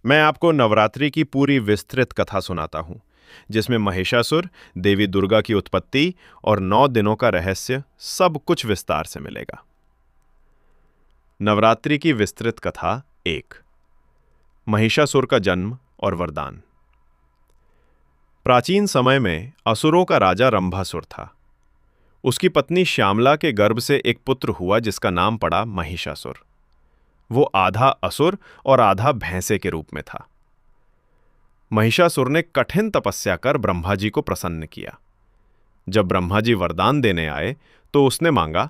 मैं आपको नवरात्रि की पूरी विस्तृत कथा सुनाता हूं, जिसमें महिषासुर, देवी दुर्गा की उत्पत्ति और 9 दिनों का रहस्य सब कुछ विस्तार से मिलेगा। नवरात्रि की विस्तृत कथा 1। महिषासुर का जन्म और वरदान। प्राचीन समय में असुरों का राजा रंभासुर था। उसकी पत्नी श्यामला के गर्भ से एक पुत्र हुआ जिसका नाम पड़ा महिषासुर। वो आधा असुर और आधा भैंसे के रूप में था। महिषासुर ने कठिन तपस्या कर ब्रह्मा जी को प्रसन्न किया। जब ब्रह्मा जी वरदान देने आए तो उसने मांगा,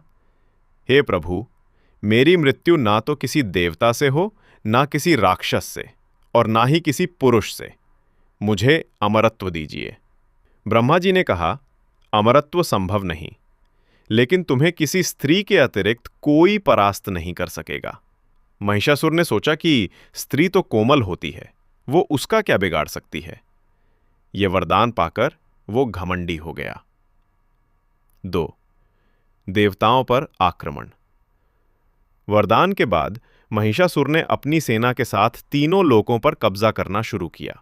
हे प्रभु, मेरी मृत्यु ना तो किसी देवता से हो, ना किसी राक्षस से, और ना ही किसी पुरुष से। मुझे अमरत्व दीजिए। ब्रह्मा जी ने कहा, अमरत्व संभव नहीं, लेकिन तुम्हें किसी स्त्री के अतिरिक्त कोई परास्त नहीं कर सकेगा। महिषासुर ने सोचा कि स्त्री तो कोमल होती है, वो उसका क्या बिगाड़ सकती है। यह वरदान पाकर वो घमंडी हो गया। 2. देवताओं पर आक्रमण। वरदान के बाद महिषासुर ने अपनी सेना के साथ तीनों लोकों पर कब्जा करना शुरू किया।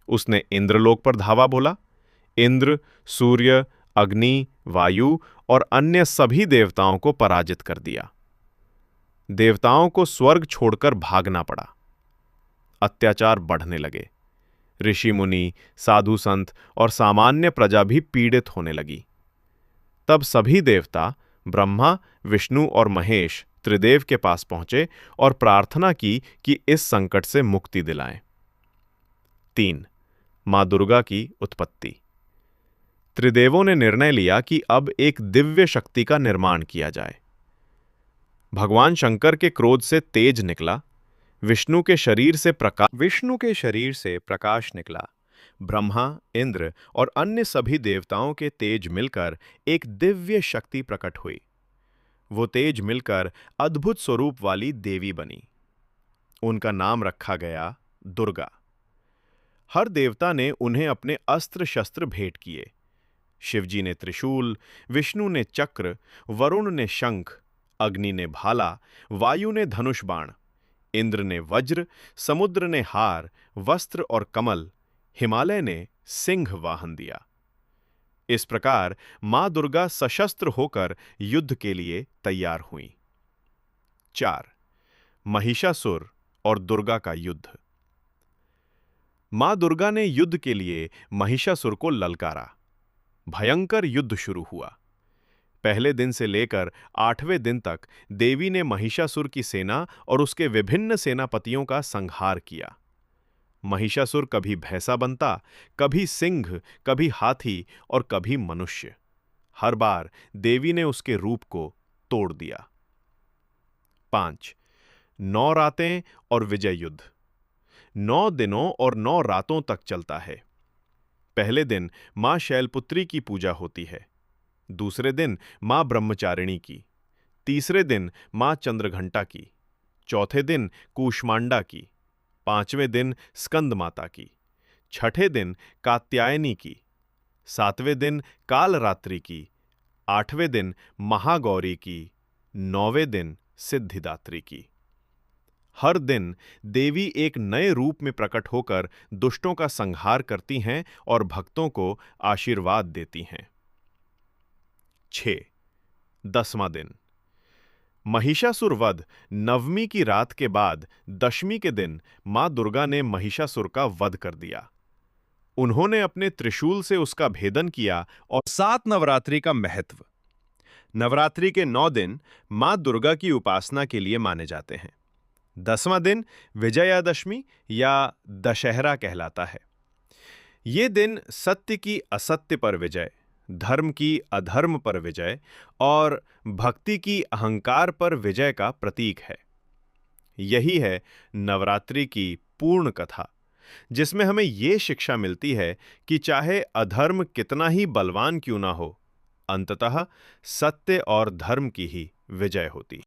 उसने इंद्रलोक पर धावा बोला। इंद्र, सूर्य, अग्नि, वायु और अन्य सभी देवताओं को पराजित कर दिया। देवताओं को स्वर्ग छोड़कर भागना पड़ा। अत्याचार बढ़ने लगे। ऋषि मुनि, साधु संत और सामान्य प्रजा भी पीड़ित होने लगी। तब सभी देवता ब्रह्मा, विष्णु और महेश त्रिदेव के पास पहुंचे और प्रार्थना की कि इस संकट से मुक्ति दिलाएं। 3. मां दुर्गा की उत्पत्ति। त्रिदेवों ने निर्णय लिया कि अब एक दिव्य शक्ति का निर्माण किया जाए। भगवान शंकर के क्रोध से तेज निकला। विष्णु के शरीर से प्रकाश निकला। ब्रह्मा, इंद्र और अन्य सभी देवताओं के तेज मिलकर एक दिव्य शक्ति प्रकट हुई। वो तेज मिलकर अद्भुत स्वरूप वाली देवी बनी। उनका नाम रखा गया दुर्गा। हर देवता ने उन्हें अपने अस्त्र शस्त्र भेंट किए। शिवजी ने त्रिशूल, विष्णु ने चक्र, वरुण ने शंख, अग्नि ने भाला, वायु ने धनुष बाण, इंद्र ने वज्र, समुद्र ने हार, वस्त्र और कमल, हिमालय ने सिंह वाहन दिया। इस प्रकार मां दुर्गा सशस्त्र होकर युद्ध के लिए तैयार हुईं। 4. महिषासुर और दुर्गा का युद्ध। मां दुर्गा ने युद्ध के लिए महिषासुर को ललकारा। भयंकर युद्ध शुरू हुआ। पहले दिन से लेकर 8वें दिन तक देवी ने महिषासुर की सेना और उसके विभिन्न सेनापतियों का संहार किया। महिषासुर कभी भैंसा बनता, कभी सिंह, कभी हाथी और कभी मनुष्य। हर बार देवी ने उसके रूप को तोड़ दिया। 5. 9 रातें और विजय युद्ध। 9 दिनों और 9 रातों तक चलता है। पहले दिन मां शैलपुत्री की पूजा होती है। दूसरे दिन मां ब्रह्मचारिणी की। तीसरे दिन मां चंद्रघंटा की। चौथे दिन कूष्मांडा की। 5वें दिन स्कंद माता की। 6ठे दिन कात्यायनी की। 7वें दिन कालरात्रि की। 8वें दिन महागौरी की। 9वें दिन सिद्धिदात्री की। हर दिन देवी एक नए रूप में प्रकट होकर दुष्टों का संहार करती हैं और भक्तों को आशीर्वाद देती हैं। 6. 10वां दिन। महिषासुर वध 9वीं की रात के बाद 10वीं के दिन मां दुर्गा ने महिषासुर का वध कर दिया। उन्होंने अपने त्रिशूल से उसका भेदन किया। और 7 नवरात्रि का महत्व। नवरात्रि के 9 दिन मां दुर्गा की उपासना के लिए माने जाते हैं। 10वां दिन विजयादशमी या दशहरा कहलाता है। ये दिन सत्य की असत्य पर विजय, धर्म की अधर्म पर विजय और भक्ति की अहंकार पर विजय का प्रतीक है। यही है नवरात्रि की पूर्ण कथा, जिसमें हमें ये शिक्षा मिलती है कि चाहे अधर्म कितना ही बलवान क्यों ना हो, अंततः सत्य और धर्म की ही विजय होती है।